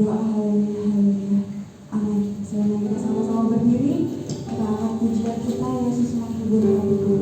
berdoa. Haleluya, haleluya. Amin. Selama kita sama-sama berdiri, kita angkat pujian kita, Yesus menghibur hatiku.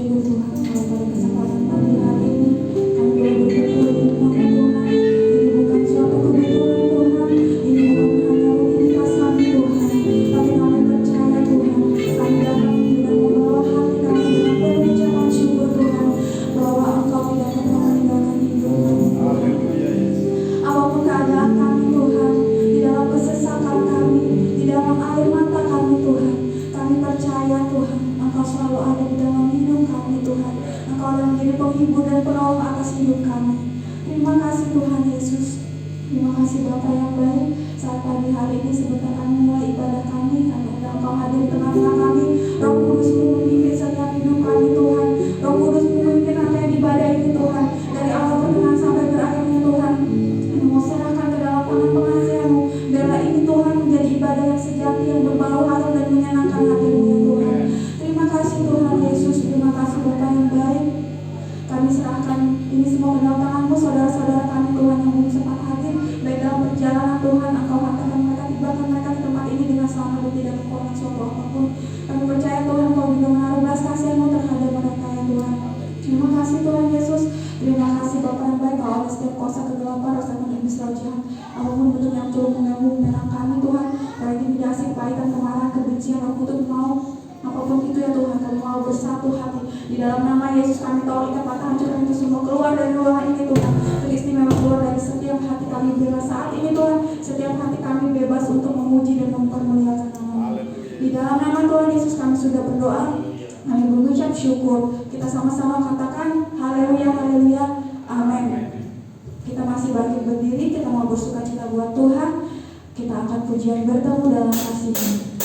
syukur Tuhan kalau pada kesempatan pagi hari ini kami boleh berkumpul di rumah-Mu Tuhan. Ini bukan suatu kebetulan Tuhan, ini bukan hanya rutinitas kami Tuhan, tapi kami percaya Tuhan, kami datang dengan membawa hati kami dengan penuh ucapan syukur Tuhan, bahwa Engkau tidak pernah meninggalkan hidup kami. Apapun keadaan kami Tuhan, di dalam kesesakan kami, di dalam air mata kami Tuhan, kami percaya Tuhan, Engkau selalu ada di dalam hidup kami Tuhan. Engkau adalah menjadi penghibur dan penolong atas hidup kami. Terima kasih Tuhan Yesus. Terima kasih Bapa yang baik. Saat pagi hari ini sebentar kami mulai ibadah kami, kami undang Engkau hadir di tengah-tengah kami. Roh Kudus-Mu memimpin setiap hidup kami Tuhan. Roh Kudus-Mu memimpin rangkaian ibadah ini Tuhan, dari awal pertengahan sampai berakhirnya Tuhan. Kami mau serahkan ke dalam tangan pengasihan-Mu. Biarlah ini Tuhan menjadi ibadah yang sejati, yang berbau harum dan menyenangkan hati-Mu ya Tuhan. Terima kasih Tuhan Yesus. Terima kasih Bapa yang baik. Kami serahkan ini semua ke dalam tangan-Mu, saudara-saudara kami Tuhan yang belum sempat hadir, baik dalam perjalanan Tuhan, Engkau hantarkan mereka, tibakan mereka di tempat ini dengan selamat dan tidak kekurangan suatu apapun. Kami percaya Tuhan Engkau juga menaruh belas kasihan-Mu terhadap mereka ya Tuhan. Terima kasih Tuhan Yesus. Terima kasih Bapa yang baik, kalau ada setiap kuasa kegelapan, rasa iblis roh jahat, apapun bentuk yang turun mengganggu menyerang kami Tuhan, baik intimidasi, kepahitan, kemarahan, kebencian, Roh Kudus mau apapun itu ya Tuhan, kami mau bersatu hati di dalam nama Yesus. Kami tahu ikat patah hancurkan itu semua keluar dari ruangan ini Tuhan, teristimewa keluar dari setiap hati kami bebas saat ini Tuhan. Setiap hati kami bebas untuk memuji dan mempermuliakan nama-Mu. Di dalam nama Tuhan Yesus kami sudah berdoa, kami mengucap syukur. Kita sama-sama katakan haleluya, haleluya, amin. Kita masih bangkit berdiri, kita mau bersuka cita buat Tuhan. Kita akan pujian bertemu dalam kasih-Mu.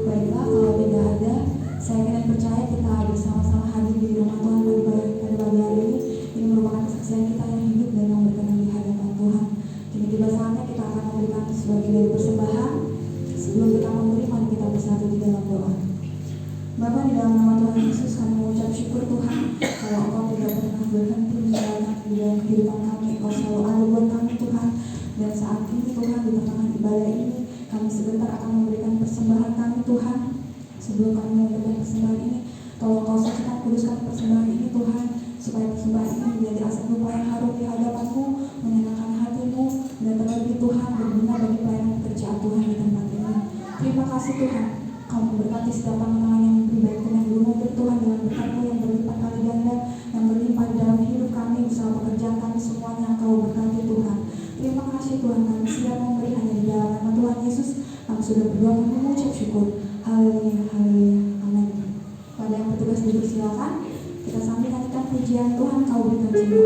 Baiklah, kalau tidak ada, saya ingin percaya kita bersama-sama hadir di rumah Tuhan pada pagi hari ini. Ini merupakan kesaksian kita yang hidup dan yang berkenan di hadapan Tuhan. Tiba-tiba saatnya kita akan memberikan sebagai dari persembahan. Sebelum kita memberi, mari kita bersatu di dalam doa. Bapa, di dalam nama Tuhan Yesus, kami mengucap syukur Tuhan kalau Engkau tidak pernah berhenti menjalankan di dalam kehidupan kami. Engkau selalu ada buat kami Tuhan. Dan saat ini Tuhan, di tengah ibadah ini, kami sebentar akan memberikan persembahan kami Tuhan. Sebelum kami memberikan persembahan ini, tolong Kau sucikan kuduskan persembahan ini Tuhan, supaya persembahan ini menjadi aset rupa yang harum di hadapan-Mu, menyenangkan hati-Mu, dan terlebih Tuhan berguna bagi pelayanan pekerjaan Tuhan di tempat ini. Terima kasih Tuhan, Kau memberkati setiap pandangan yang pribadi yang belum memberi Tuhan dengan berkat-Mu yang berlipat kali ganda, yang berlimpah di dalam hidup kami, usaha pekerjaan kami semuanya Kau berkati Tuhan. Terima kasih Tuhan, kami siap memberi hanya di dalam nama Tuhan Yesus. Kami sudah berdoa dan mengucap syukur. Haleluya, haleluya, amin. Pada yang bertugas duduk silakan. Kita sambil nyanyikan pujian Tuhan Kau berikan jiwa.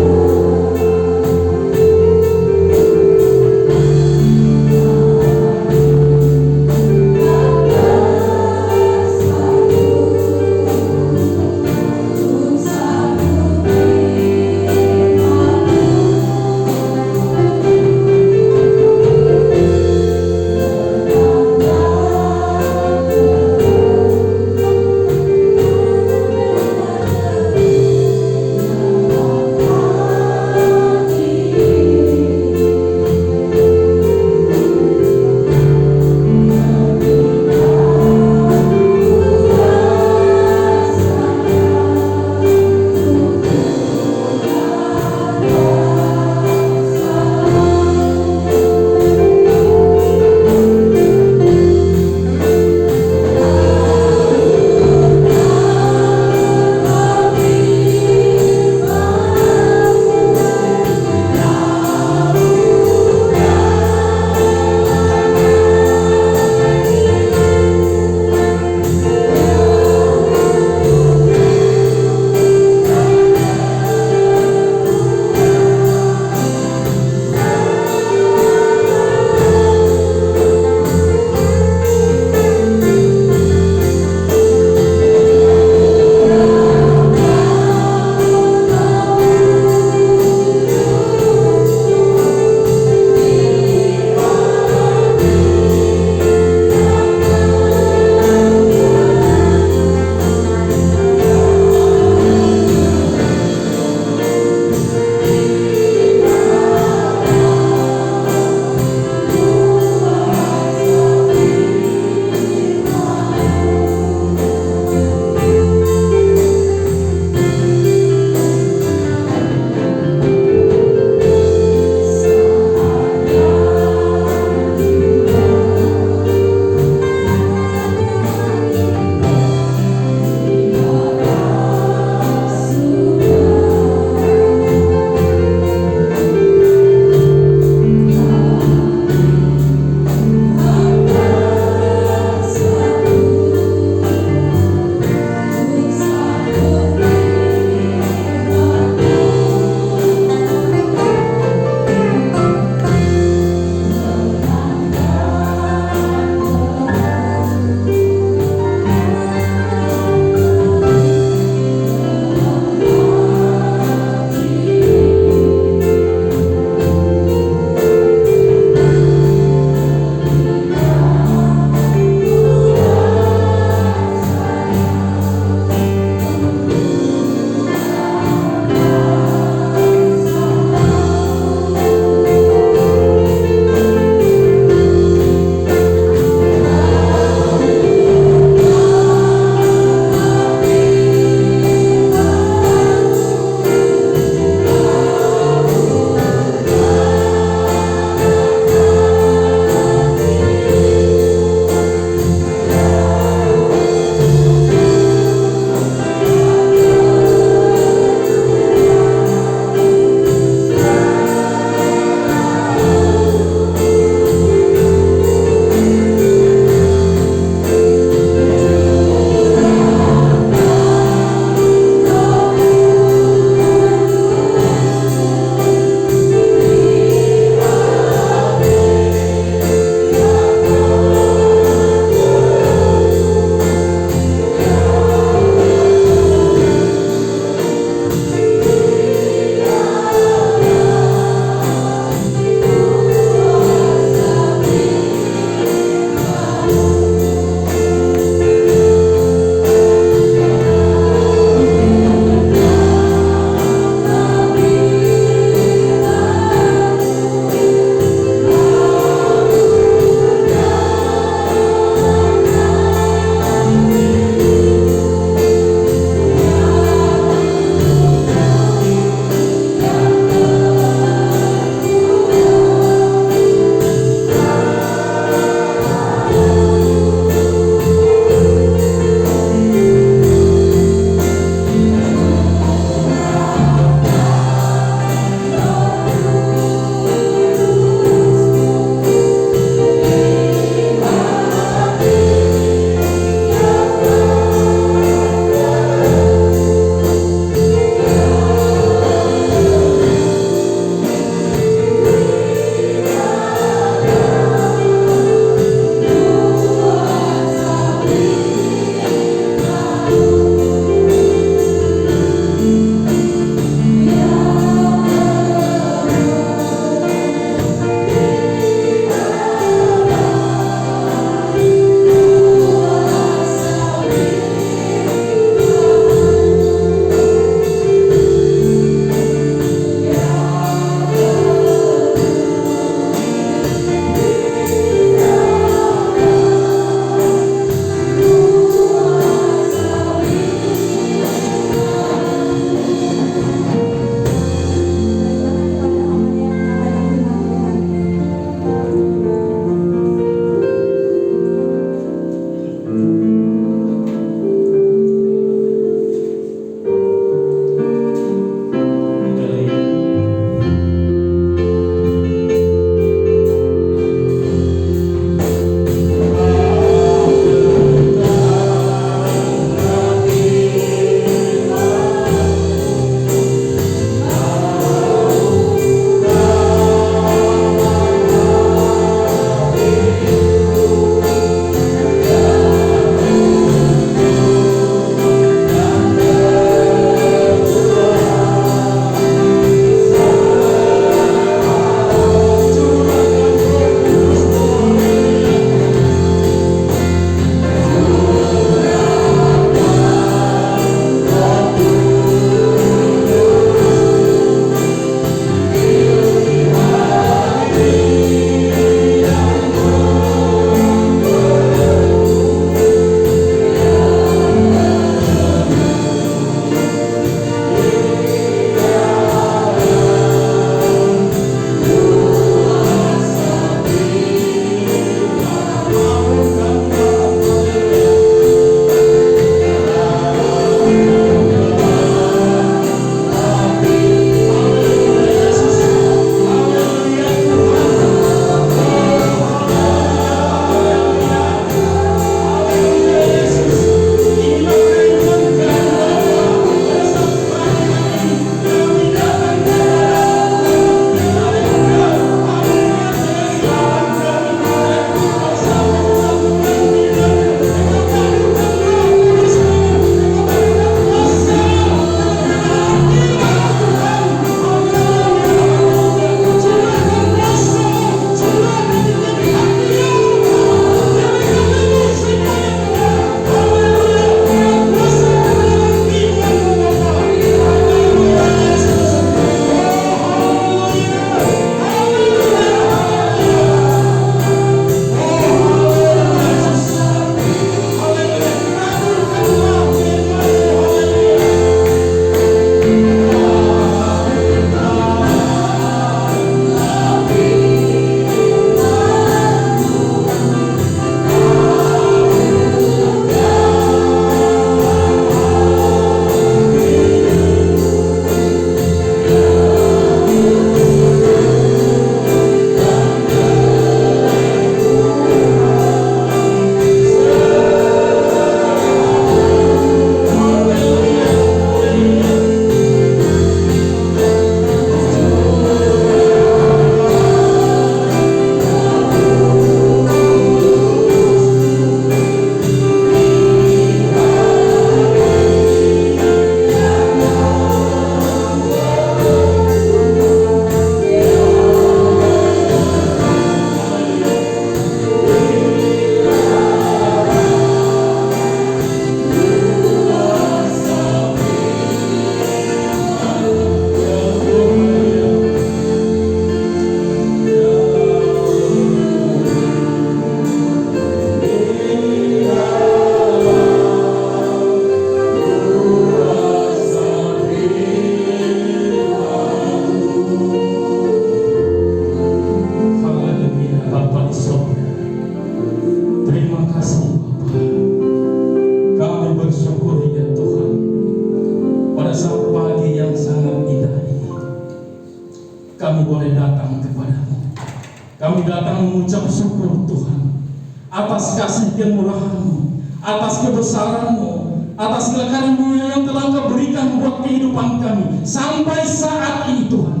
Kami datang mengucap syukur Tuhan atas kasih kemurahan-Mu, atas kebesaran-Mu, atas segala karunia yang telah Engkau berikan buat kehidupan kami sampai saat ini Tuhan.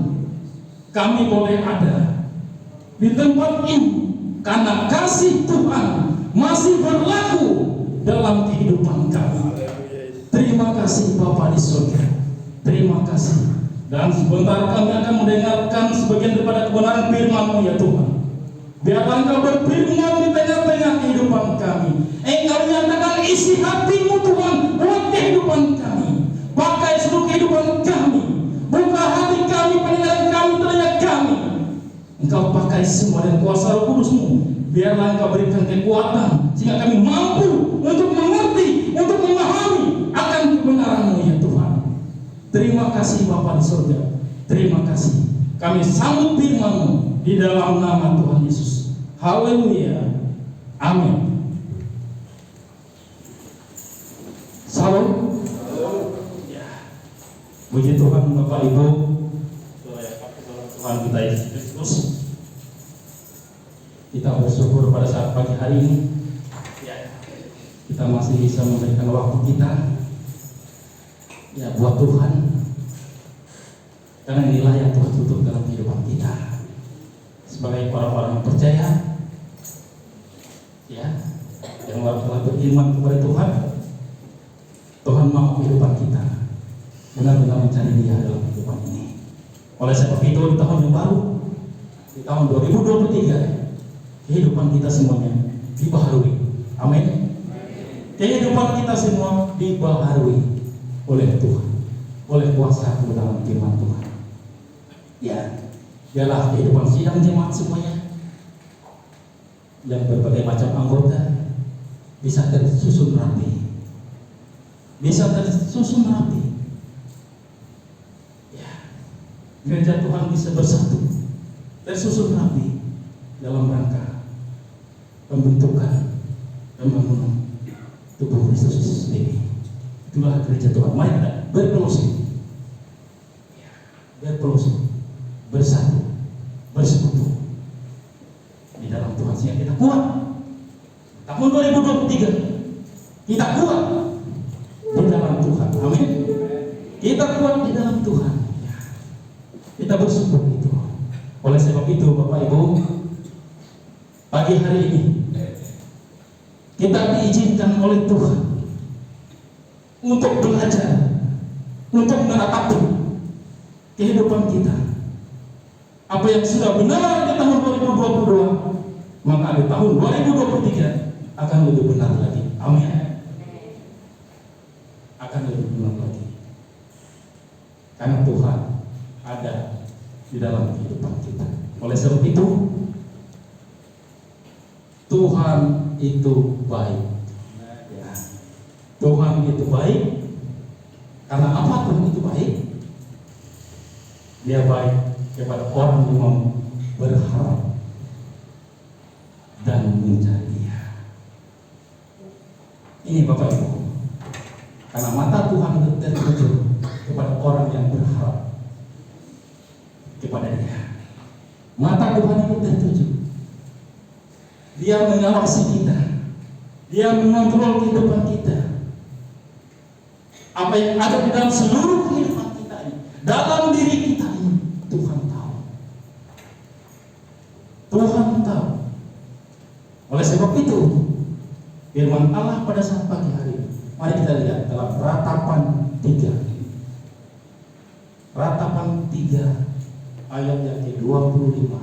Kami boleh ada di tempat ini karena kasih Tuhan masih berlaku dalam kehidupan kami. Terima kasih Bapa di surga. Terima kasih. Dan sebentar kami akan mendengarkan sebagian daripada kebenaran firman-Mu ya Tuhan. Biarlah Engkau berfirman di tengah-tengah kehidupan kami. Engkau nyatakan isi hati-Mu Tuhan buat kehidupan kami. Pakai seluruh kehidupan kami. Buka hati kami, pendengaran kami, telinga kami. Engkau pakai semua dan kuasa Roh Kudus-Mu. Biarlah Engkau berikan kekuatan sehingga kami mampu untuk mengerti, untuk memahami akan kebenaran-Mu ya Tuhan. Terima kasih Bapa di surga. Terima kasih. Kami sambut firman-Mu di dalam nama Tuhan Yesus. Haleluya. Amin. Salam. Ya. Puji Tuhan Bapak Ibu. Tuhan kita Yesus Kristus. Kita bersyukur pada saat pagi hari ini. Ya. Kita masih bisa memberikan waktu kita. Ya, buat Tuhan, karena inilah yang Tuhan tutup dalam kehidupan kita sebagai orang-orang yang percaya, ya, yang telah beriman kepada Tuhan. Tuhan mau kehidupan kita benar-benar mencari Dia dalam kehidupan ini. Oleh sebab itu di tahun yang baru, di tahun 2023, kehidupan kita semuanya dibaharui. Amin. Kehidupan kita semua dibaharui oleh Tuhan, oleh kuasa kebenaran firman Tuhan. Ya, ialah kehidupan sidang jemaat semuanya yang berbagai macam anggota bisa tersusun rapi, Ya, gereja Tuhan bisa bersatu, tersusun rapi dalam rangka pembentukan pembangunan tubuh Kristus sendiri. Itulah gereja Tuhan. Mari kita berfellowship, bersatu, bersekutu di dalam Tuhan sehingga kita kuat. Tahun 2023 kita kuat di dalam Tuhan. Amin. Kita kuat di dalam Tuhan. Kita bersyukur itu. Oleh sebab itu Bapak Ibu, pagi hari ini kita diizinkan oleh Tuhan untuk belajar, untuk menatapi kehidupan kita. Apa yang sudah benar di tahun 2022, maka di tahun 2023 akan lebih benar lagi. Amin. Akan lebih benar lagi. Karena Tuhan ada di dalam kehidupan kita. Oleh sebab itu, Tuhan itu baik. Tuhan itu baik. Karena apa Tuhan itu baik? Dia baik kepada orang yang berharap dan mencari Dia. Ini Bapak Ibu, karena mata Tuhan itu tertuju kepada orang yang berharap kepada Dia. Mata Tuhan itu tertuju. Dia mengawasi kita. Dia mengontrol kehidupan kita. Apa yang ada di dalam seluruh kehidupan kita ini, dalam diri kita ini, Tuhan tahu. Tuhan tahu. Oleh sebab itu, firman Allah pada saat pagi hari, mari kita lihat dalam Ratapan 3. Ratapan 3 ayat yang ke-25.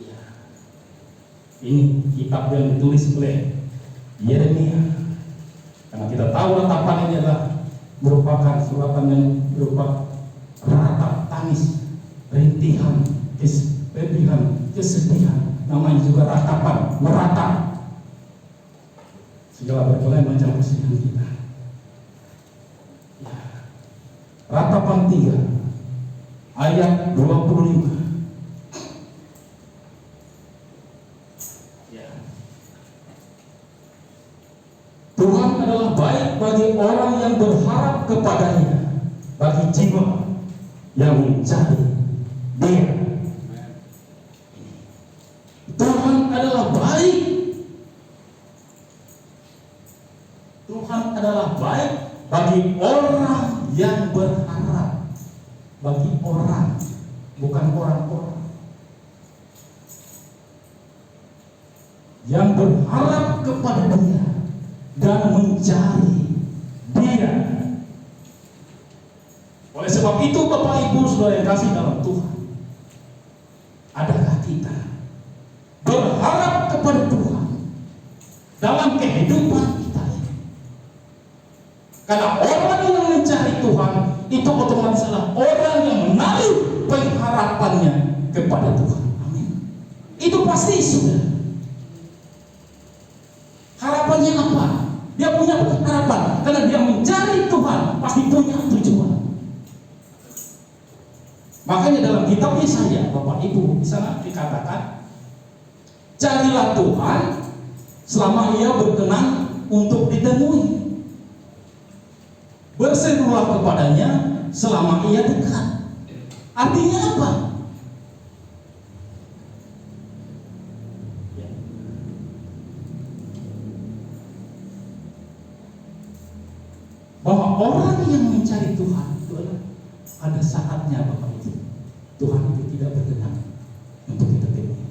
Ya. Ini kitab yang ditulis oleh Yeremia. Karena kita tahu ratapan ini adalah merupakan suratan yang berupa ratap tangis, rintihan, kepedihan, kesedihan. Namanya juga ratapan, meratap segala berbagai macam kesedihan kita. Ya. Ratapan 3 ayat 25. Tuhan adalah baik bagi orang yang berharap kepadanya, bagi jiwa yang mencari Dia. adalah baik. Tuhan adalah baik bagi orang yang berharap. Bagi orang, bukan orang-orang yang berharap kepada Dia dan mencari Dia. Oleh sebab itu, Bapak Ibu Saudara yang kasih dalam Tuhan, adakah kita berharap kepada Tuhan dalam kehidupan kita ini? Karena orang yang mencari Tuhan itu otomatis adalah orang yang menaruh pengharapannya kepada Tuhan. Amin. Itu pasti, sudah. Harapannya apa? Dia punya harapan karena dia mencari Tuhan, pasti punya tujuan. Makanya dalam kitab Yesaya, Bapak Ibu, di sana dikatakan, carilah Tuhan selama Ia berkenan untuk ditemui. Berserulah kepadanya selama Ia dekat. Artinya apa? Bahwa orang yang mencari Tuhan itu ada saatnya, Bapak Ibu, Tuhan itu tidak berkenan untuk kita temui.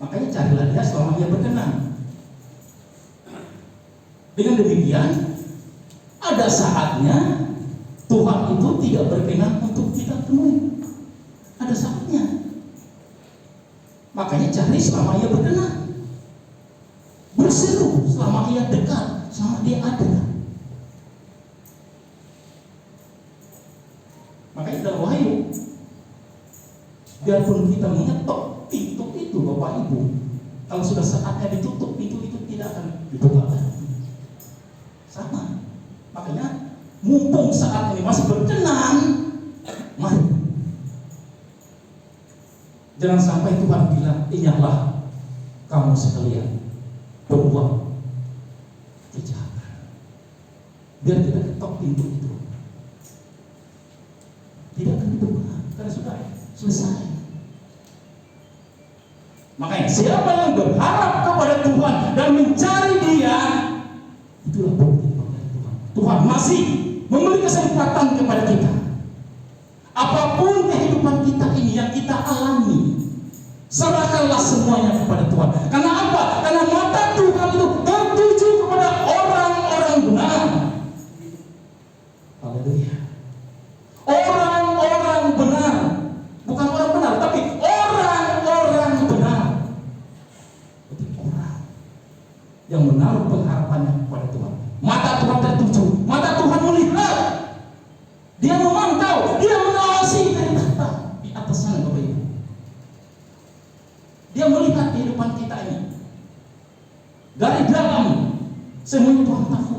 Makanya carilah Dia selama Ia berkenan. Dengan demikian, ada saatnya Tuhan itu tidak berkenan untuk kita temui. Ada saatnya. Makanya cari selama Ia berkenan. Berseru selama Ia dekat, selama Dia ada. Makanya dalam Wahyu, biarpun kita mengetok pintu itu, Bapak Ibu, kalau sudah saatnya ditutup, pintu itu tidak akan dibuka lagi. Sama. Makanya mumpung saat ini masih berkenan, mari. Jangan sampai Tuhan bilang, ingatlah kamu sekalian berbuat kejahatan. Biar kita ketok pintu itu. Tidak akan dibuka karena sudah selesai. Makanya siapa yang berharap kepada Tuhan dan mencari Dia, itulah bukti kepada Tuhan. Tuhan masih memberi kesempatan kepada kita. Apapun kehidupan kita ini yang kita alami, serahkanlah semuanya kepada Tuhan. Karena apa? Karena mata Tuhan itu tertuju kepada orang-orang benar. Haleluya. Orang-orang benar, bukan orang benar, tapi orang-orang benar. Jadi orang yang menaruh pengharapannya kepada Tuhan. Mata Tuhan tertuju, mata Tuhan melihat, Dia memantau, Dia mengawasi dari di atas sana, Bapak Ibu. Dia melihat kehidupan kita ini dari dalam, semuanya Tuhan tahu.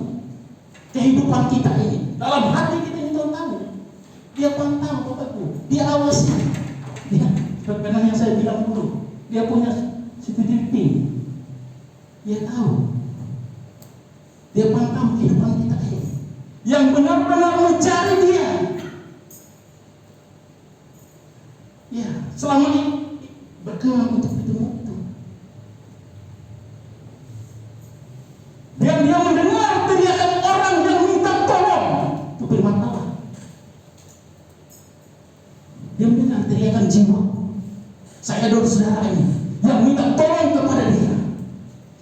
Kehidupan kita ini, dalam hati kita ini Tuhan tahu. Dia pantau, Bapak Ibu, Dia awasi. Dia, seperti yang saya bilang dulu, Dia punya CCTV. Dia tahu. Dia pantau kehidupan kita ini. Yang benar-benar mencari Dia. Ya, selama ini berkenan untuk ketemu itu. Dan Dia mendengar teriakan orang yang minta tolong. Itu firman Allah. Dia mendengar teriakan jiwa. Saya adalah saudara ini yang minta tolong kepada Dia,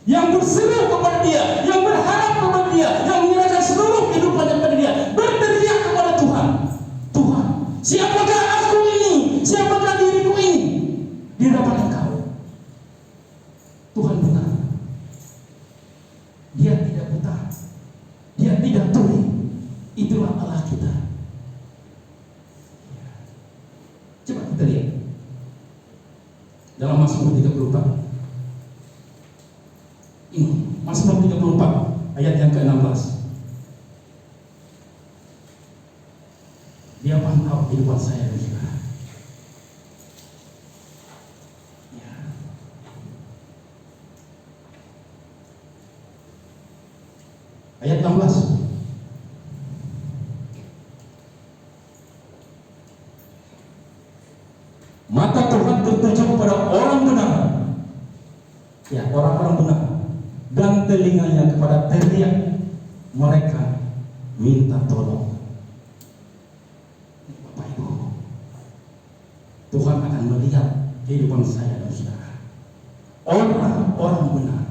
yang berseru kepada Dia, yang berharap kepada Dia, yang menyerahkan seluruh kehidupan kepada Dia, berteriak kepada Tuhan. Tuhan, siapakah aku ini? Siapakah diriku ini di hadapan Engkau? Tuhan benar. Dia tidak buta. Dia tidak tuli. Itulah Allah kita. Coba kita lihat dalam Mazmur 34. Ini Mazmur 34 ayat yang ke-16. Dia pantau kehidupan saya dan saudara. Ya. Ayat 16. Mata Tuhan tertuju kepada orang benar Ya, orang-orang benar. Dan telinganya kepada teriak mereka minta tolong. Bapak Ibu, Tuhan akan melihat kehidupan saya dan saudara. Orang-orang benar,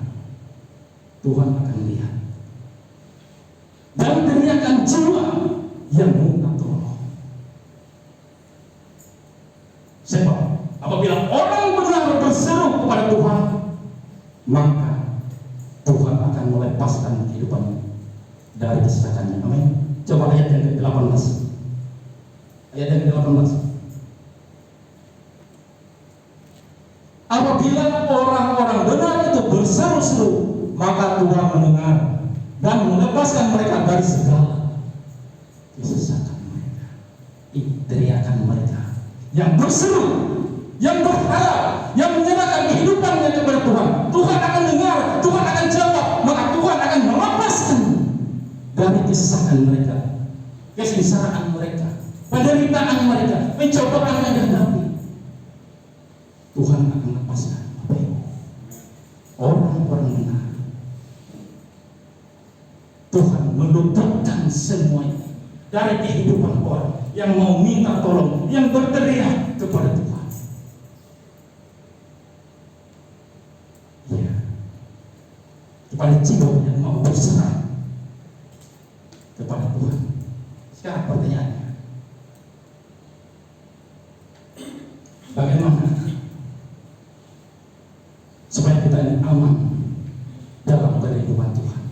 Tuhan akan lihat. Dan teriakan jiwa yang minta tolong. Sebab apabila orang benar berseru kepada Tuhan, maka Tuhan akan melepaskan kehidupannya dari kesesakannya. Amin. Coba ayat yang ke-18. Ayat yang ke-18. Apabila orang-orang benar itu berseru-seru, maka Tuhan mendengar dan melepaskan mereka dari segala kesesakan mereka. Teriakan mereka yang berseru, yang berharap, yang menyerahkan kehidupannya kepada Tuhan. Tuhan akan dengar, Tuhan akan jawab, maka Tuhan akan melepaskan dari kesesakan mereka, kesengsaraan mereka, penderitaan mereka, pencobaan yang dihadapi. Tuhan akan lepaskan. Orang-orang benar, Tuhan meluputkan semuanya dari kehidupan orang yang mau minta tolong, yang berteriak kepada Tuhan. Ya, kepada jiwa yang mau berserah kepada Tuhan. Sekarang pertanyaannya, bagaimana supaya kita ini aman dalam kehidupan Tuhan?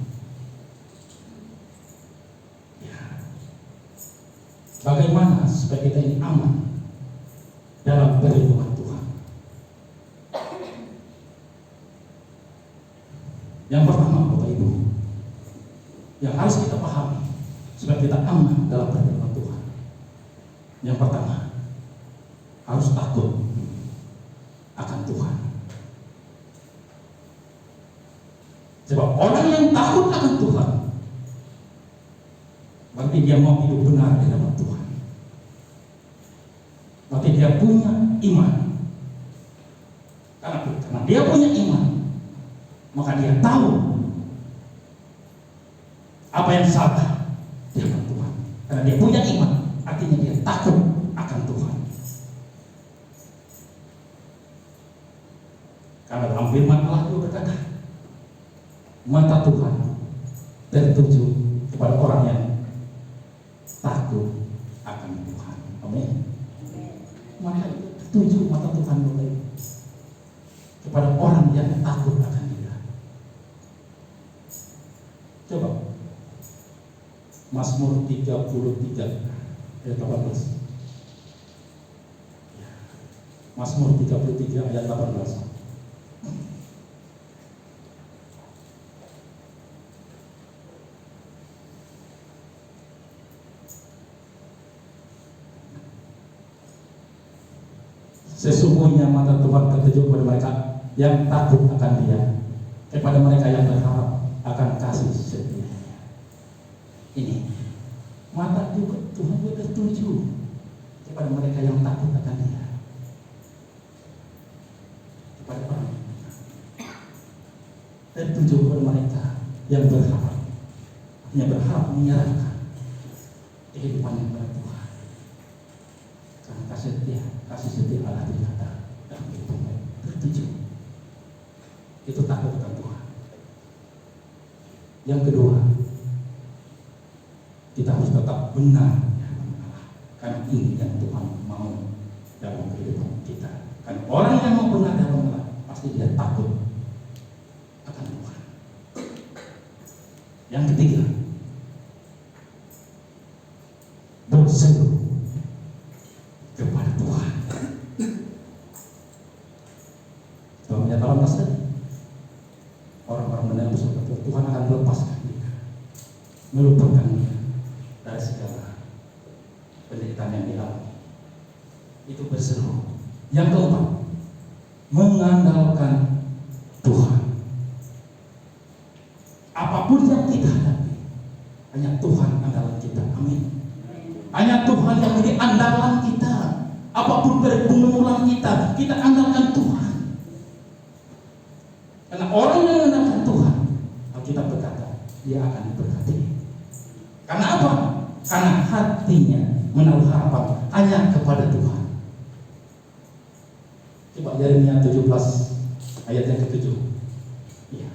Bagaimana supaya kita ini aman dalam perlindungan Tuhan? Yang pertama, Bapak Ibu, yang harus kita pahami supaya kita aman dalam perlindungan Tuhan. Yang pertama, harus takut akan Tuhan. Sebab orang yang takut akan Tuhan, berarti dia mau hidup benar di dalam Tuhan. Berarti dia punya iman. Karena dia punya iman, maka dia tahu apa yang salah di hadapan Tuhan. Karena dia punya iman, artinya dia takut akan Tuhan. Karena dalam firman Allah itu berkata, mata Tuhan tertuju kepada orang yang takut akan Tuhan. Amin. Maka tertuju mata Tuhan kepada orang yang takut akan Dia. Coba Mazmur 33 ayat 18. Mazmur 33 ayat 18. Sesungguhnya mata Tuhan tertuju kepada mereka yang takut akan Dia, kepada mereka yang berharap akan kasih setia-Nya. Ini mata juga Tuhan juga tertuju kepada mereka yang takut akan Dia, kepada orang tertuju kepada mereka yang berharap menyerahkan kehidupannya kepada Tuhan. Karena kasih setia Allah ternyata dalam kehidupan tertuju. Itu takut akan Tuhan. Yang kedua, kita harus tetap benar karena ini yang Tuhan mau dalam kehidupan kita. Karena orang yang mau benar dalam Allah pasti dia takut akan Tuhan. Yang ketiga, berseru kepada Tuhan. Dalam ayat 18 tadi, orang-orang benar berseru kepada Tuhan akan melepaskan dia, meluputkan dia dari segala penderitaan yang dialami. Itu berseru. Yang keempat, mengandalkan Tuhan. Apapun yang kita hadapi, hanya Tuhan andalan kita. Amin. Hanya Tuhan yang menjadi andalan kita. Apapun pergumulan kita andalkan Tuhan. Karena dia akan diberkati. Karena apa? Karena hatinya menaruh harapan hanya kepada Tuhan. Coba Yeremia 17 ayat yang ke-7. Ya.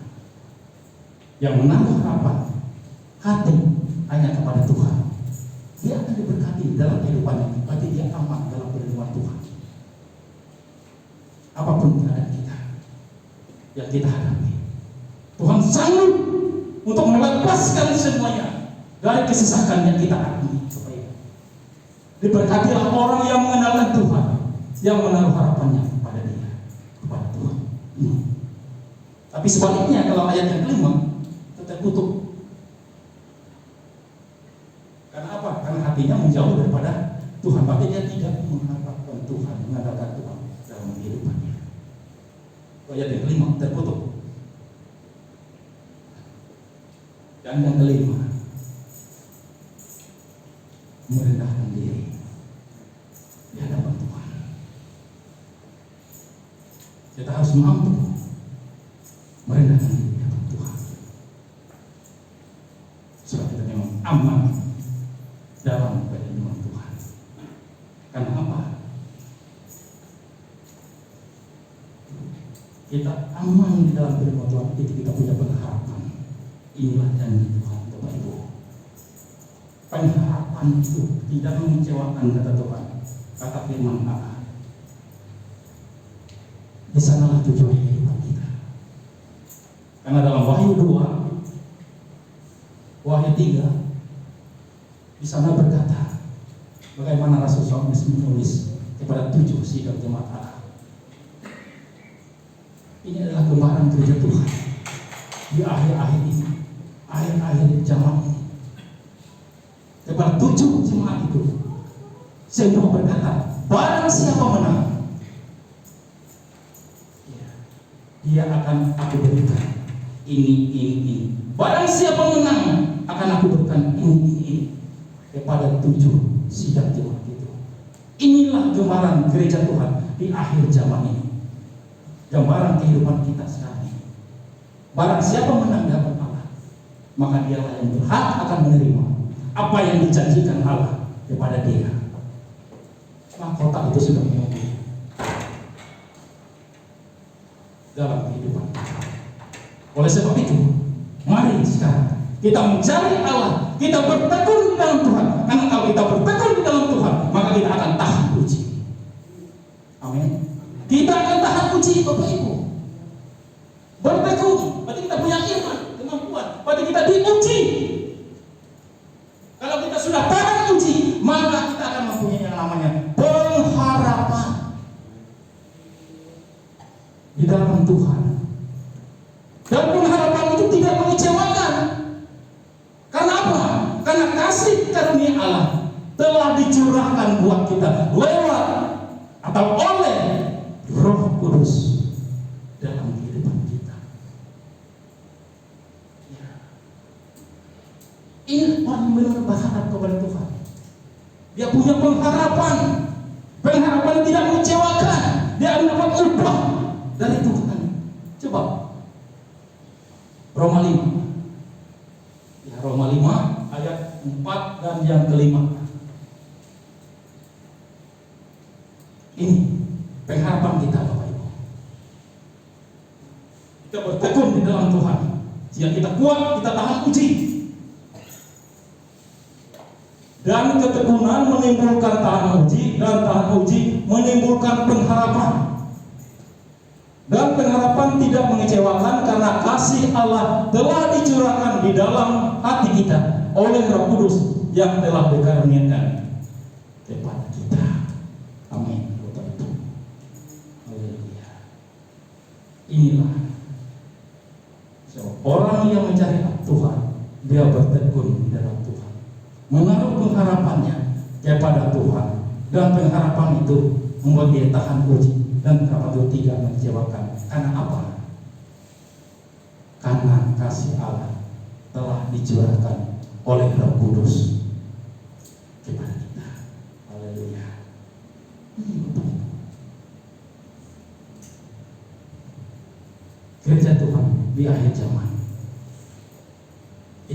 Yang menaruh harapan hati hanya kepada Tuhan, dia akan diberkati dalam kehidupannya. Berarti dia aman dalam perlindungan Tuhan. Apapun keadaan kita yang kita hadapi, Tuhan sanggup untuk melepaskan semuanya dari kesesakan yang kita alami. Diberkatilah orang yang mengenalkan Tuhan, yang menaruh harapannya kepada Dia, kepada Tuhan. Tapi sebaliknya, kalau ayat yang kelima terkutuk. Karena apa? Karena hatinya menjauh daripada Tuhan. Berarti dia tidak mengharapkan Tuhan, mengandalkan Tuhan dalam kehidupannya. Ayat yang kelima terkutuk. Dan yang kelima, merendahkan diri di hadapan Tuhan. Kita harus mampu merendahkan diri di hadapan Tuhan, supaya kita memang aman dalam perlindungan Tuhan. Karena apa? Kita aman di dalam perlindungan Tuhan itu kita punya pengharapan. Inilah janji Tuhan, Bapak Ibu. Pengharapan itu tidak mengecewakan, kata Tuhan, kata firman Allah. Di sanalah tujuan kehidupan kita. Karena dalam Wahyu 2, Wahyu 3, di sana berkata bagaimana Rasul Yohanes menulis kepada 7 sidang jemaat Allah. Ini adalah gambaran gereja Tuhan di akhir-akhir ini, akhir-akhir zaman ini. Kepada 7 jemaat itu, semua berkata, barang siapa menang, dia akan aku berikan ini. Barang siapa menang, akan aku berikan ini. Kepada 7 sidang jemaat itu. Inilah gambaran gereja Tuhan di akhir zaman ini. Gambaran kehidupan kita sekarang ini. Barang siapa menang di hadapan Allah, maka dialah yang berhak akan menerima apa yang dijanjikan Allah kepada dia. Mahkota itu sudah menunggu dalam kehidupan kita. Oleh sebab itu, mari sekarang kita mencari Allah, kita bertekun di dalam Tuhan. Karena kalau kita bertekun di dalam Tuhan, maka kita akan tahan uji. Amin. Kita akan tahan uji, Bapak Ibu. Bertekun, berarti kita punya iman, kemampuan, berarti kita diuji. Kalau kita sudah tahan uji, maka kita akan mempunyai yang namanya pengharapan di dalam Tuhan. Dan pengharapan itu tidak mengecewakan. Karena apa? Karena kasih karunia Allah telah dicurahkan buat kita lewat atau oleh Roh Kudus dalam kehidupan kita. Ya. Ini orang benar berharap kepada Tuhan. Dia punya pengharapan. Pengharapan tidak mengecewakan. Dia akan dapat upah dari Tuhan. Coba Roma 5. Ya, Roma 5 ayat 4 dan yang kelima. Ini pengharapan kita, Bapak Ibu. Kita bertekun di dalam Tuhan. Jika kita kuat, kita tahan uji. Dan ketekunan menimbulkan tahan uji, dan tahan uji menimbulkan pengharapan. Dan pengharapan tidak mengecewakan karena kasih Allah telah dicurahkan di dalam hati kita oleh Roh Kudus yang telah dikaruniakan kepada kita. Amin. Inilah orang yang mencari Tuhan, dia bertekun di dalam Tuhan, menaruh pengharapannya kepada Tuhan, dan pengharapan itu membuat dia tahan uji, dan pengharapan itu tidak mengecewakan. Karena apa? Karena kasih Allah telah dicurahkan oleh Roh Kudus kepada kita. Haleluya. Gereja Tuhan di akhir zaman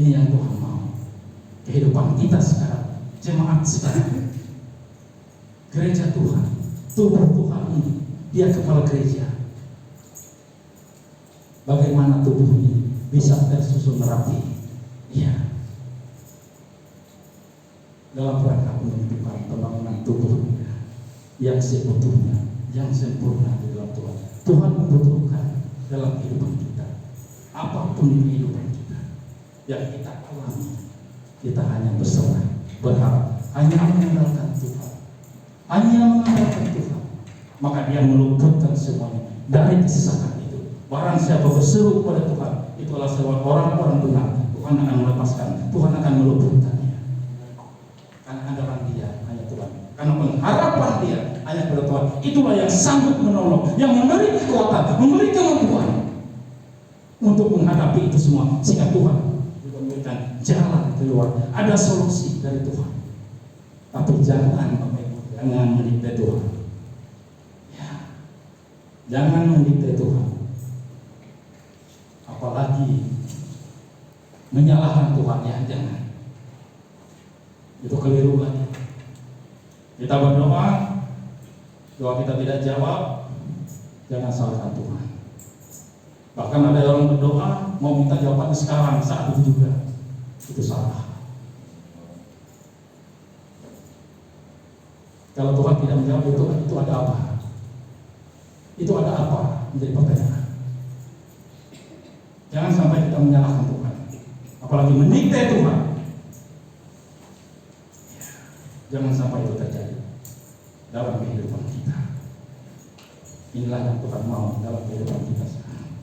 Ini yang Tuhan mau. Kehidupan kita sekarang, jemaat sekarang, gereja Tuhan, tubuh Tuhan ini, Dia kepala gereja. Bagaimana tubuh ini bisa tersusun rapi? Ya, dalam rangka menentukan pembangunan tubuh yang seutuhnya, yang sempurna di dalam Tuhan. Tuhan membutuhkan dalam kehidupan kita, apapun di kehidupan kita yang kita alami, kita hanya berserah, berharap, hanya mengandalkan Tuhan, hanya mengandalkan Tuhan. Maka Dia meluputkan semuanya dari kesesakan itu. Barang siapa berseru kepada Tuhan, itulah orang-orang benar. Tuhan akan melepaskan, Tuhan akan meluputkannya. Karena andalan Dia hanya Tuhan, karena pengharapan Dia hanya pada Tuhan. Itulah yang sanggup menolong, yang memberi kekuatan, memberi kemampuan untuk menghadapi itu semua. Sehingga Tuhan juga memberikan jalan keluar, ada solusi dari Tuhan. Tapi jangan mendikte Tuhan. Ya, jangan mendikte Tuhan. Apalagi menyalahkan Tuhan, ya jangan. Itu keliru lagi. Kita berdoa, doa kita tidak jawab, jangan salahkan Tuhan. Bahkan ada orang berdoa mau minta jawabannya sekarang, saat itu juga, itu salah. Kalau Tuhan tidak menjawab, itu ada apa? Itu ada apa? Menjadi pertanyaan. Jangan sampai kita menyalahkan Tuhan, apalagi mendikte Tuhan. Jangan sampai itu terjadi dalam kehidupan kita. Inilah yang Tuhan mau dalam kehidupan kita sekarang.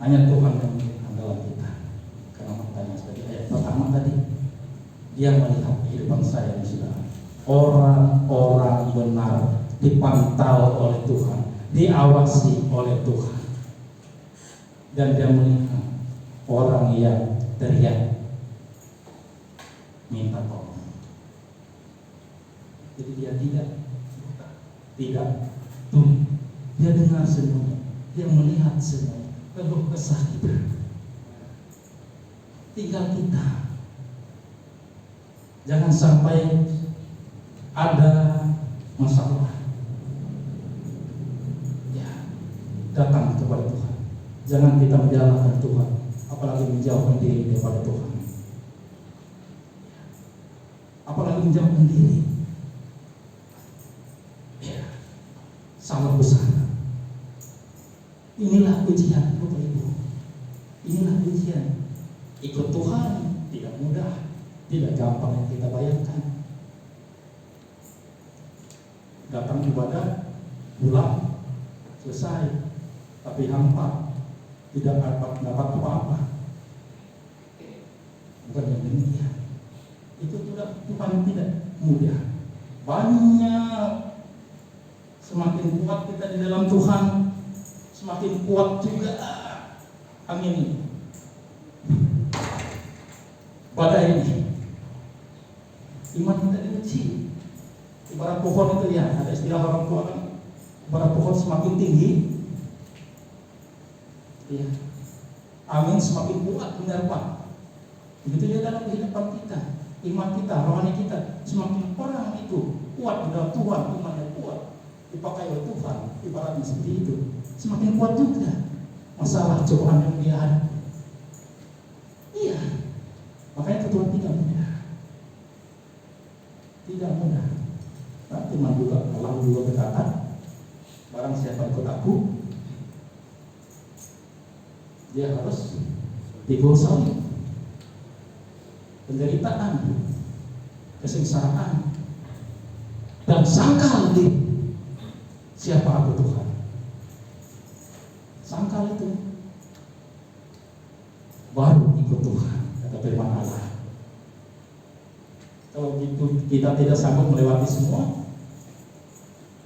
Hanya Tuhan yang memberikan dalam kita. Karena makanya seperti ayat pertama tadi, Dia melihat kehidupan saya yang sudah. Orang-orang benar dipantau oleh Tuhan, diawasi oleh Tuhan. Dan Dia melihat orang yang teriak minta tolong. Jadi Dia tidak tuli. Dia dengar semuanya, Dia melihat semuanya, keluh kesah kita. Tinggal kita. Jangan sampai ada masalah, ya, datang kepada Tuhan. Jangan kita menjalahkan Tuhan, apalagi menjauhkan diri daripada Tuhan, apalagi menjauhkan diri. Salah besar. Inilah ujian, Bapak Ibu. Inilah ujian. Ikut Tuhan tidak mudah, tidak gampang yang kita bayangkan. Datang ibadah, pulang, selesai, tapi hampa, tidak dapat apa-apa. Bukan yang demikian. Itu Tuhan tidak mudah. Banyak. Semakin kuat kita di dalam Tuhan, semakin kuat juga angin ini, badai ini. Iman kita diuji. Ibarat pohon itu, ya, ada istilah orang tua kan, ibarat pohon semakin tinggi, ya, angin semakin kuat menerpa. Begitu juga dalam kehidupan kita, iman kita, rohani kita, semakin orang itu kuat di dalam Tuhan, imannya kuat, dipakai oleh Tuhan, ibaratnya seperti itu, semakin kuat juga masalah cobaan yang dia hadapi. Iya, makanya Tuhan tidak mudah, tidak mudah. Nah, Firman juga, Allah juga berkata, barang siapa ikut aku, dia harus pikul salib, penderitaan, kesengsaraan, dan sangkal di siapa aku Tuhan. Sangkal itu baru ikut Tuhan, kata firman Allah. Kalau gitu kita tidak sanggup melewati semua,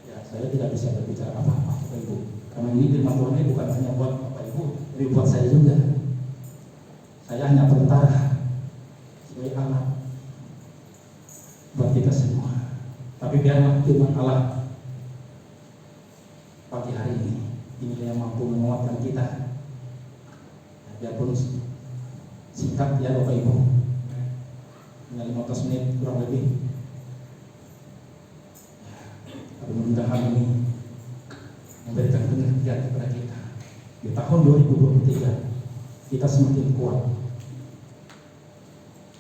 ya saya tidak bisa berbicara apa-apa, Bapak Ibu. Karena ini firman Tuhan ini bukan hanya buat Bapak Ibu, tapi buat saya juga. Saya hanya perantara sebagai alat buat kita semua. Tapi biarlah firman Allah pagi hari ini yang mampu menguatkan kita. Ya, biarpun Singkat ya Bapak Ibu, hanya 15 menit kurang lebih. Mudah-mudahan ini memberikan pengertian kepada kita. Di tahun 2023 kita semakin kuat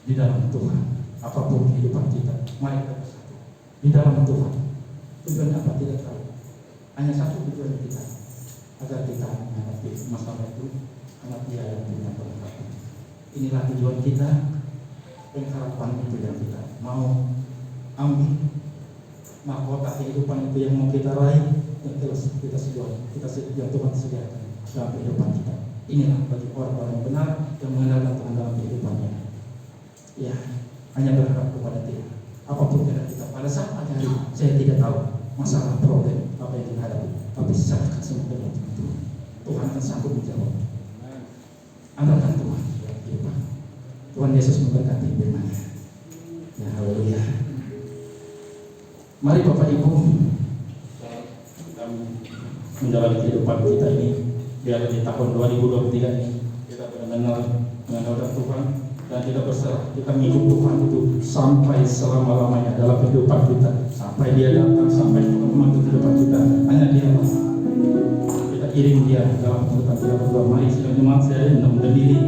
di dalam Tuhan. Apapun kehidupan kita, mari kita bersatu di dalam Tuhan. Tujuannya apa tidak tahu. Hanya satu tujuan kita, agar kita menghadapi masalah itu karena Dia yang punya pengharapan. Inilah tujuan kita, pengharapan itu yang kita mau ambil. Mahkota kehidupan itu yang mau kita raih, yang kita sesuai, yang Tuhan sediakan dalam kehidupan kita. Inilah bagi orang-orang yang benar yang mengandalkan Tuhan dalam kehidupannya. Ya, hanya berharap kepada Dia. Apapun keadaan kita pada saat hari, saya tidak tahu masalah problem apa yang kita hadapi, tapi serahkan semua kepada Tuhan. Tuhan akan sanggup menjawab. Andalkan Tuhan dalam kehidupan. Tuhan Yesus memberkati firman-Nya. Ya, haleluya. Mari Bapak Ibu, kami menjalani kehidupan kita ini biar di tahun 2023 ini kita benar-benar mengandalkan Tuhan dan kita berserah, kita mengikut Tuhan itu sampai selama-lamanya dalam kehidupan kita, sampai Dia datang, sampai memanggil kehidupan kita. Hanya Dia kita iring Dia dalam kehidupan kita berdua. Mari sidang jemaat saya undang berdiri,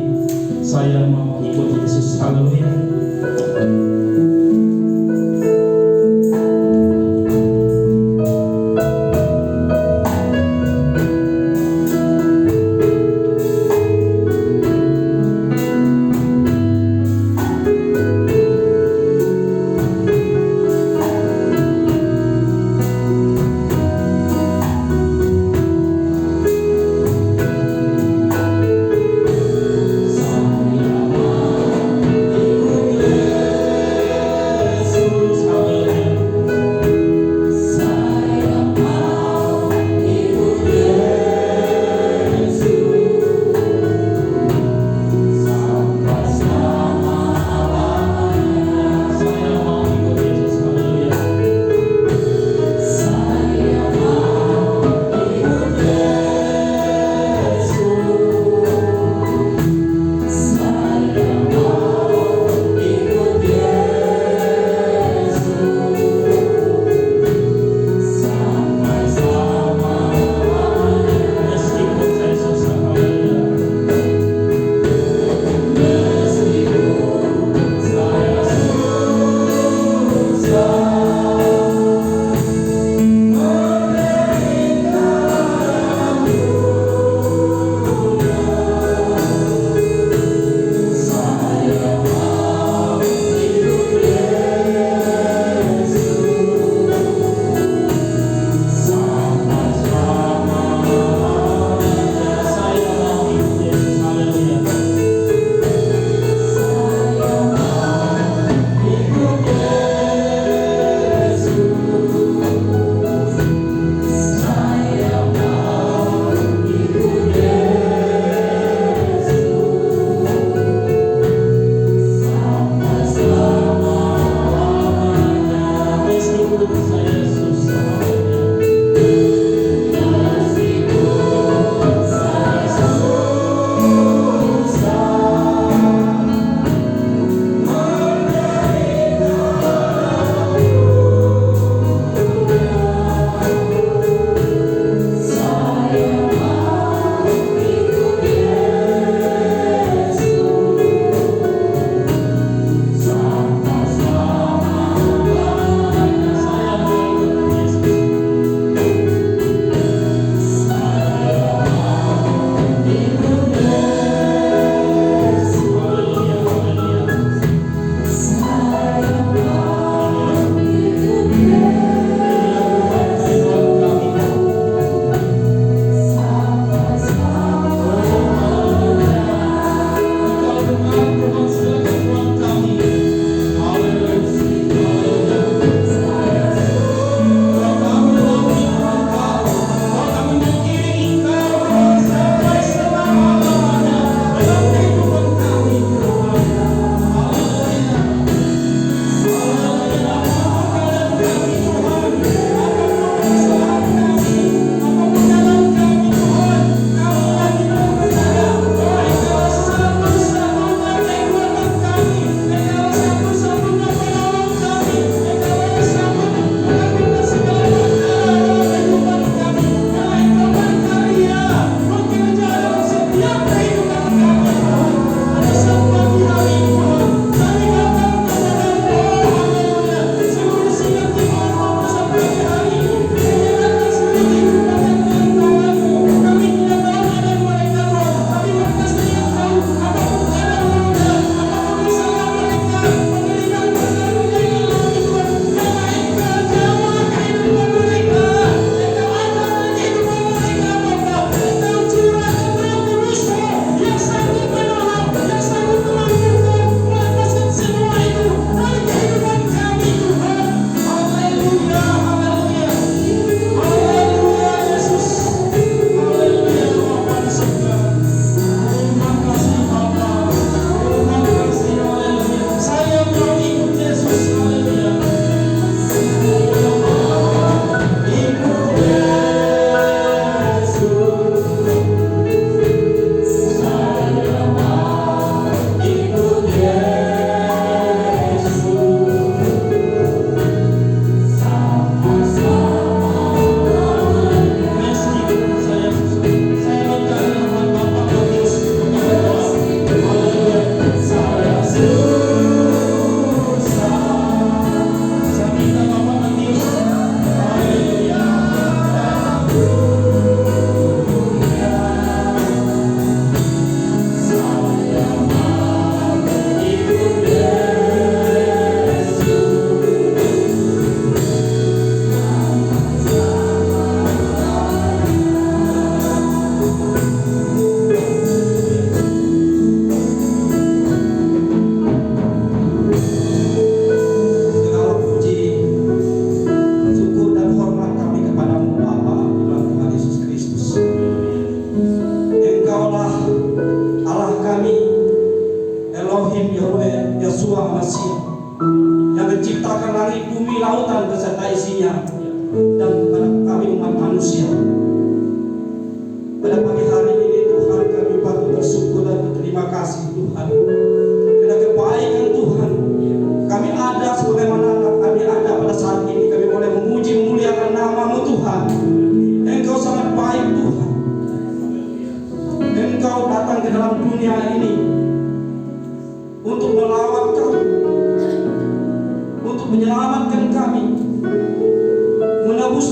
saya mau ikut Yesus. Haleluya. Sampai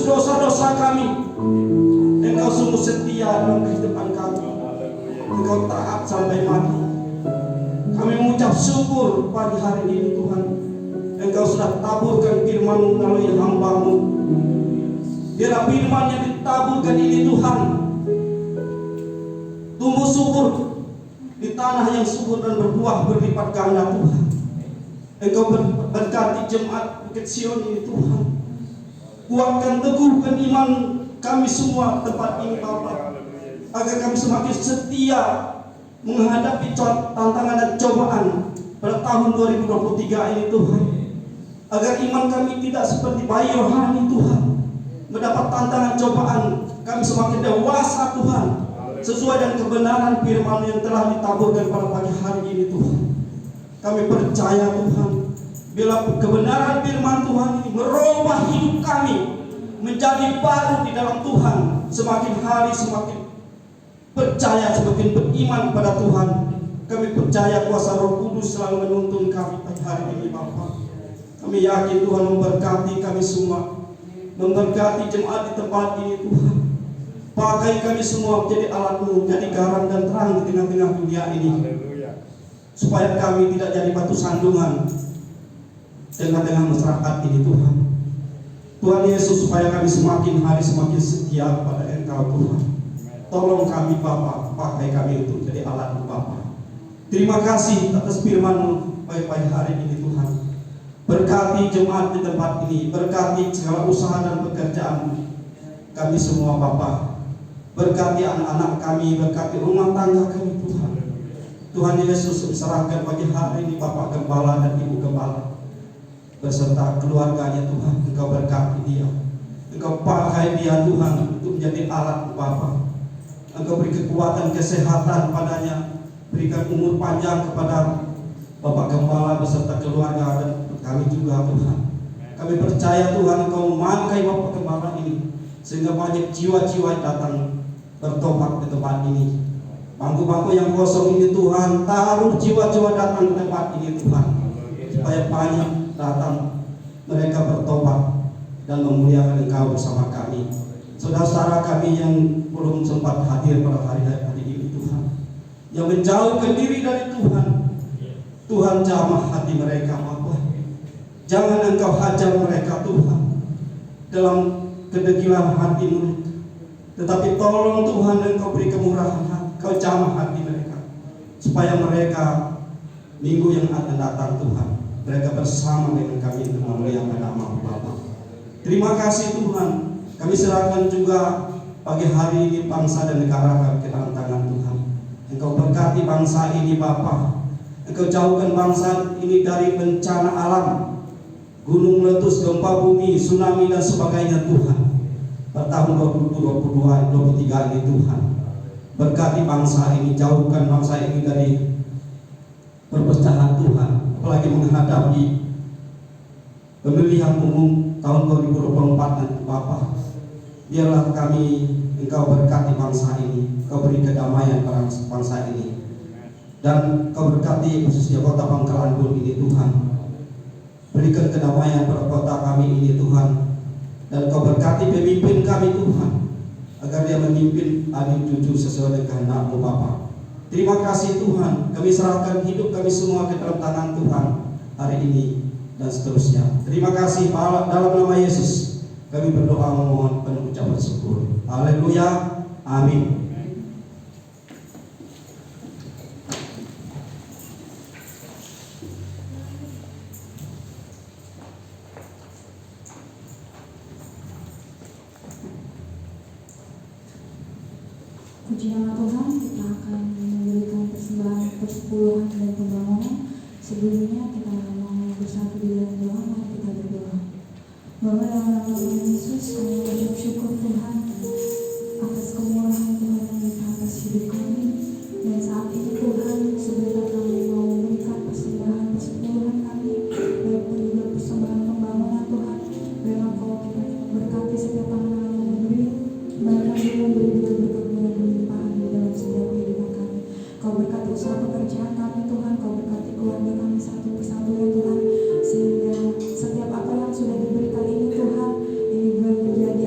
dosa-dosa kami. Engkau sungguh setia dalam kehidupan kami. Engkau taat sampai mati. Kami mengucap syukur pagi hari ini Tuhan. Engkau sudah taburkan firman-Mu melalui hamba-Mu. Biarlah firman yang ditaburkan ini Tuhan tumbuh subur di tanah yang subur dan berbuah berlipat ganda Tuhan. Engkau berkati jemaat Bukit Sion ini Tuhan. Kuatkan, teguhkan iman kami semua tempat ini Bapa, agar kami semakin setia menghadapi tantangan dan cobaan pada tahun 2023 ini Tuhan. Agar iman kami tidak seperti bayi rohani Tuhan, mendapat tantangan cobaan, kami semakin dewasa Tuhan, sesuai dengan kebenaran firman yang telah ditaburkan pada pagi hari ini Tuhan. Kami percaya Tuhan, bila kebenaran firman Tuhan ini merubah hidup kami menjadi baru di dalam Tuhan, semakin hari semakin percaya, semakin beriman pada Tuhan. Kami percaya kuasa Roh Kudus selalu menuntun kami pada hari ini Bapa. Kami yakin Tuhan memberkati kami semua, memberkati jemaat di tempat ini Tuhan. Pakai kami semua menjadi alat-Mu, jadi garam dan terang di tengah-tengah dunia ini. Supaya kami tidak jadi batu sandungan tengah-tengah masyarakat ini Tuhan. Tuhan Yesus, supaya kami semakin hari semakin setia kepada Engkau Tuhan. Tolong kami Bapa, pakai kami untuk jadi alat-Mu Bapa. Terima kasih atas firman-Mu pagi hari ini Tuhan. Berkati jemaat di tempat ini, berkati segala usaha dan pekerjaan kami semua Bapa. Berkati anak-anak kami, berkati rumah tangga kami Tuhan. Tuhan Yesus, diserahkan pagi hari ini Bapak Gembala dan Ibu Gembala beserta keluarganya Tuhan. Engkau berkati dia, Engkau pakai dia Tuhan untuk menjadi alat Bapa. Engkau beri kekuatan, kesehatan padanya, berikan umur panjang kepada Bapak Gembala beserta keluarga dan kami juga Tuhan. Kami percaya Tuhan Engkau memakai Bapak Gembala ini sehingga banyak jiwa-jiwa datang bertobat ke tempat ini. Bangku-bangku yang kosong ini Tuhan, taruh jiwa-jiwa datang ke tempat ini Tuhan, supaya banyak datang mereka bertobat dan memuliakan Engkau bersama kami. Saudara-saudara kami yang belum sempat hadir pada hari ini Tuhan, yang menjauhkan diri dari Tuhan, Tuhan jamah hati mereka Bapa. Jangan Engkau hajar mereka Tuhan dalam kedegilan hati mereka, tetapi tolong Tuhan Engkau beri kemurahan hati, Engkau jamah hati mereka, supaya mereka minggu yang akan datang Tuhan, mereka bersama dengan kami untuk memuliakan nama-Mu Bapa. Terima kasih Tuhan. Kami serahkan juga pagi hari ini bangsa dan negara kami ke dalam tangan Tuhan. Engkau berkati bangsa ini Bapa. Engkau jauhkan bangsa ini dari bencana alam, gunung meletus, gempa bumi, tsunami dan sebagainya Tuhan. Pada tahun 2022-2023 ini Tuhan, berkati bangsa ini, jauhkan bangsa ini dari perpecahan Tuhan, apalagi menghadapi pemilihan umum tahun 2024 nanti Bapa. Biarlah kami, Engkau berkati bangsa ini, Engkau beri kedamaian pada bangsa ini, dan Engkau berkati khususnya kota Bangkalan Bun ini Tuhan. Berikan kedamaian pada kota kami ini Tuhan, dan Engkau berkati pemimpin kami Tuhan, agar dia memimpin adil jujur sesuai dengan kehendak-Mu Bapa. Terima kasih Tuhan. Kami serahkan hidup kami semua ke dalam tangan Tuhan hari ini dan seterusnya. Terima kasih dalam nama Yesus kami berdoa memohon penuh ucapan syukur. Haleluya. Amin. Puji nama Tuhan, kita akan memberikan persembahan persepuluhan dan pembangunan. Sebelumnya kita mau bersatu di dalam doa, mari kita berdoa. Bapa, dalam nama Tuhan Yesus, kami mengucap syukur Tuhan atas kemurahan Tuhan yang limpah atas hidup kami. Dan saat ini Tuhan, sebentar kami mau memberikan persembahan persepuluhan kami, maupun juga persembahan pembangunan Tuhan. Biarlah Kau kita berkati setiap tangan yang memberi, bahkan juga memberi juga berkat dan limpahan di dalam setiap kehidupan kami. Kau berkati usaha pekerjaan kami Tuhan, Kau berkati keluarga kami satu persatu ya Tuhan, sehingga setiap apa yang sudah diberikan ini Tuhan, ini menjadi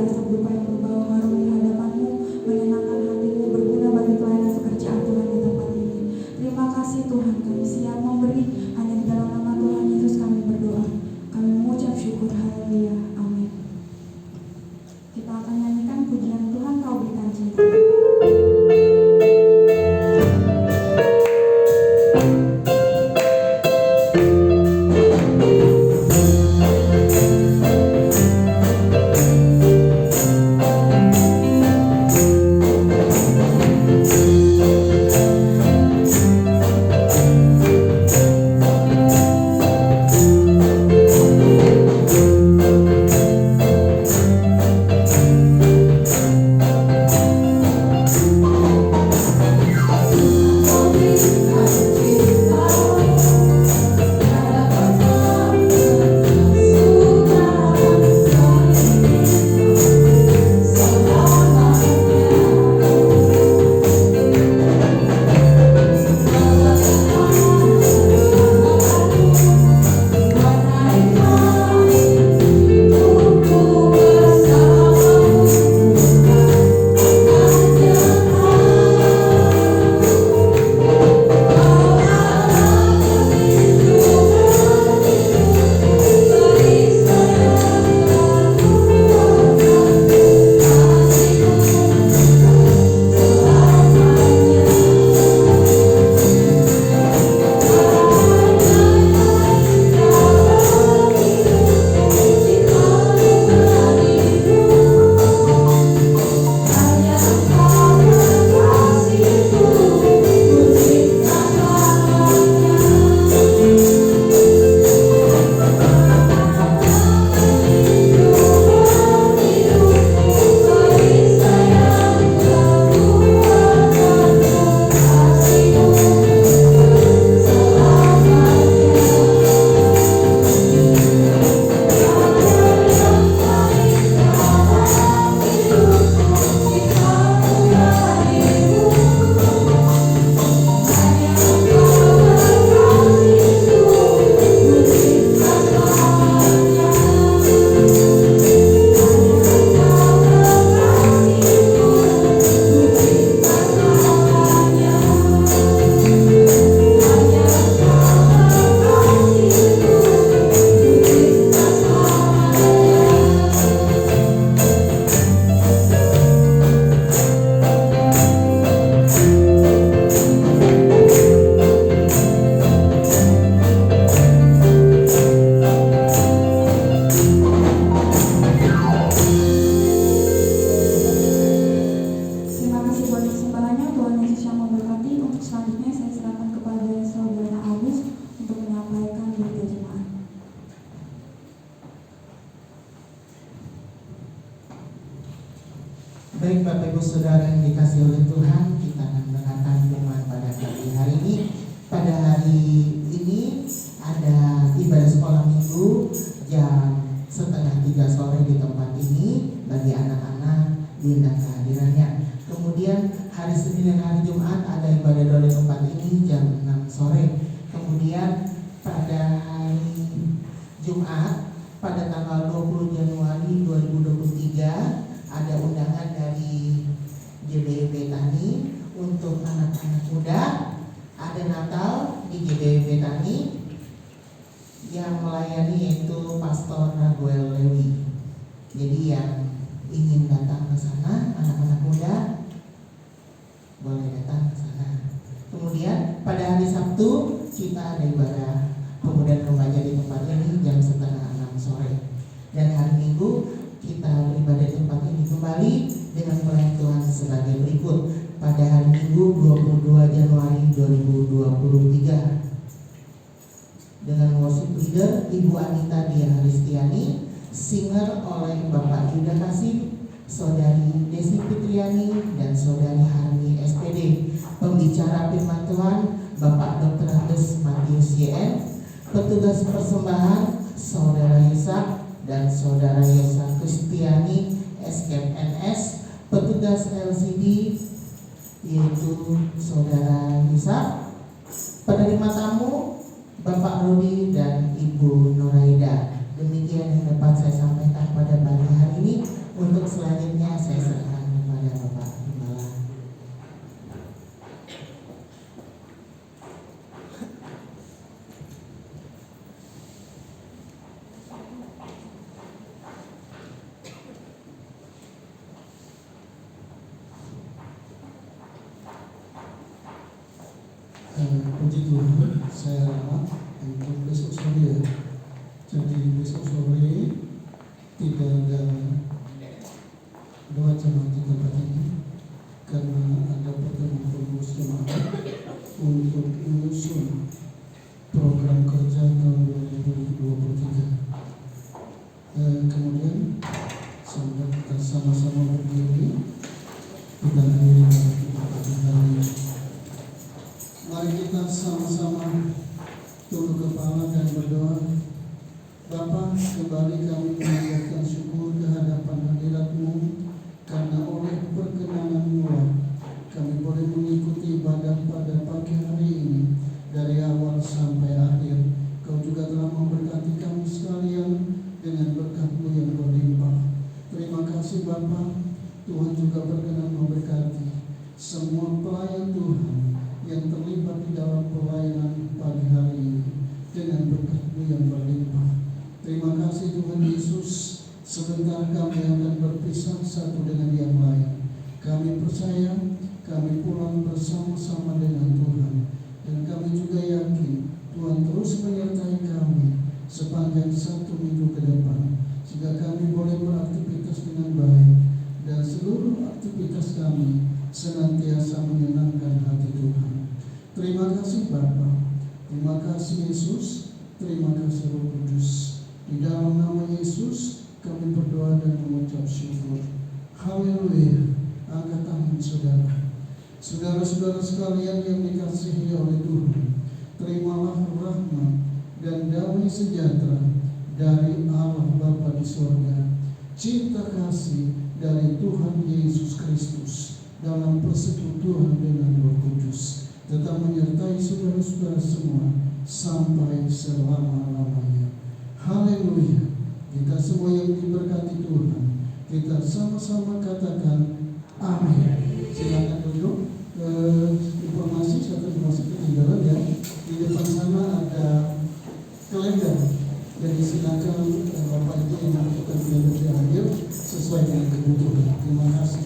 selanjutnya saya serahkan kepada Saudara Agus untuk menyampaikan berita jemaat. Baik Bapak Ibu Saudara yang dikasihi oleh Tuhan, kita akan mendengarkan firman pada pagi hari ini. Pada hari ini ada ibadah sekolah minggu jam 2:30 sore di tempat ini bagi anak-anak diundang kehadirannya. Kemudian hari Senin dan hari Jumat ada ibadah doa di tempat ini jam 6 sore. Kemudian pada hari Jumat pada tanggal 20 Januari 2023 ada undangan dari GBB Tani untuk anak-anak muda. Ada Natal di GBB Tani yang melayani yaitu Pastor Raguel Lewi. Jadi yang ingin datang ke sana, anak-anak muda boleh datang ke sana. Kemudian pada hari Sabtu kita ada ibadah pemuda dan remaja di tempat ini jam 5:30 sore. Dan hari Minggu kita beribadah di tempat ini kembali dengan pelayan Tuhan sebagai berikut. Pada hari Minggu 22 Januari 2023 dengan worship leader Ibu Anita Dia Haristiani, singer oleh Bapak Yuda Kasih, Saudari Desi Fitriani, dan Saudari Harni SPD. Pembicara firman Tuhan Bapak Dr. Andes Matius YN. Petugas persembahan Saudara Yisak dan Saudara Yosa Kristiani SKNS. Petugas LCD yaitu Saudara Yisak. Penerima tamu Bapak Rudi dan Ibu Nuraida. Demikian yang dapat saya sampaikan pada pagi hari ini. Untuk selanjutnya saya serahkan kepada Bapak Gembala. Puji Tuhan, saya ralat untuk besok sore ya. Jadi besok sore tidak ada doa jemaat di tempat ini karena ada pertemuan pengurus jemaat untuk menyusun program kerja tahun 2023. Kemudian sambil kita sama-sama berdiri, kita hadiri pada hari ini. Mari kita sama-sama tunduk kepala dan berdoa. Bapa, kembali kami mengucapkan syukur kehadapan hadirat-Mu karena oleh perkenanan-Mu kami boleh mengikuti ibadah pada pagi hari ini dari awal sampai akhir. Kau juga telah memberkati kami sekalian dengan berkat-Mu yang berlimpah. Terima kasih Bapa. Tuhan juga berkenan memberkati semua pelayan Tuhan yang terlibat di dalam pelayanan pagi hari ini dengan berkat-Mu yang berlimpah. Terima kasih Tuhan Yesus. Sebentar kami akan berpisah satu dengan yang lain. Kami percaya kami pulang bersama-sama dengan Tuhan. Dan kami juga yakin Tuhan terus menyertai kami sepanjang 1 minggu ke depan, sehingga kami boleh beraktivitas dengan baik dan seluruh aktivitas kami senantiasa menyenangkan hati Tuhan. Terima kasih Bapa, terima kasih Yesus, terima kasih Roh Kudus. Di dalam nama Yesus kami berdoa dan mengucap syukur. Haleluya. Angkat tangan saudara. Saudara-saudara sekalian yang dikasihi oleh Tuhan, terimalah rahmat dan damai sejahtera dari Allah Bapa di surga, cinta kasih dari Tuhan Yesus Kristus dalam persekutuan dengan Roh Kudus tetap menyertai saudara-saudara semua sampai selama-lamanya. Haleluya. Kita semua yang diberkati Tuhan, kita sama-sama katakan amin. Silakan duduk. Informasi satu informasi ketinggalan ya. Di depan sana ada kalender. Jadi silakan Bapak Ibu yang membutuhkan kalender diambil sesuai dengan kebutuhan. Terima kasih.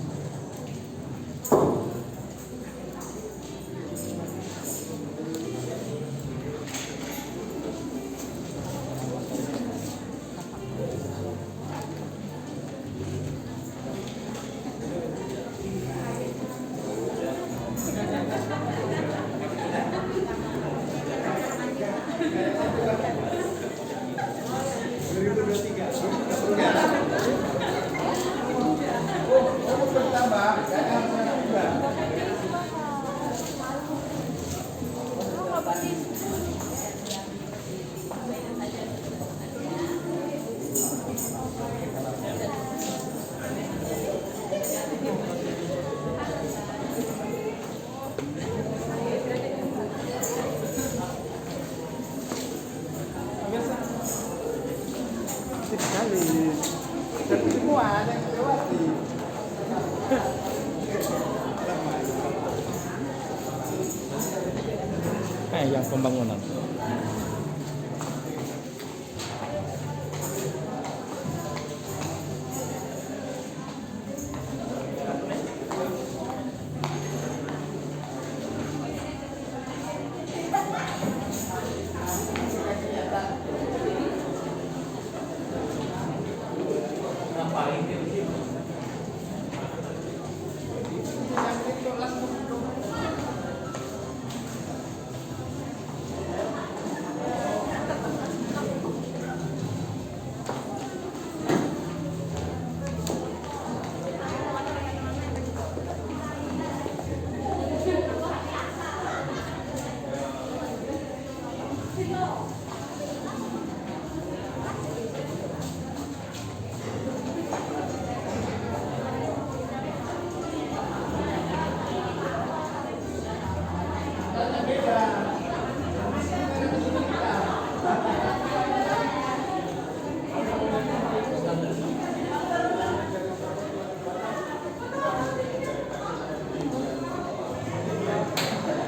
yang pembangunan.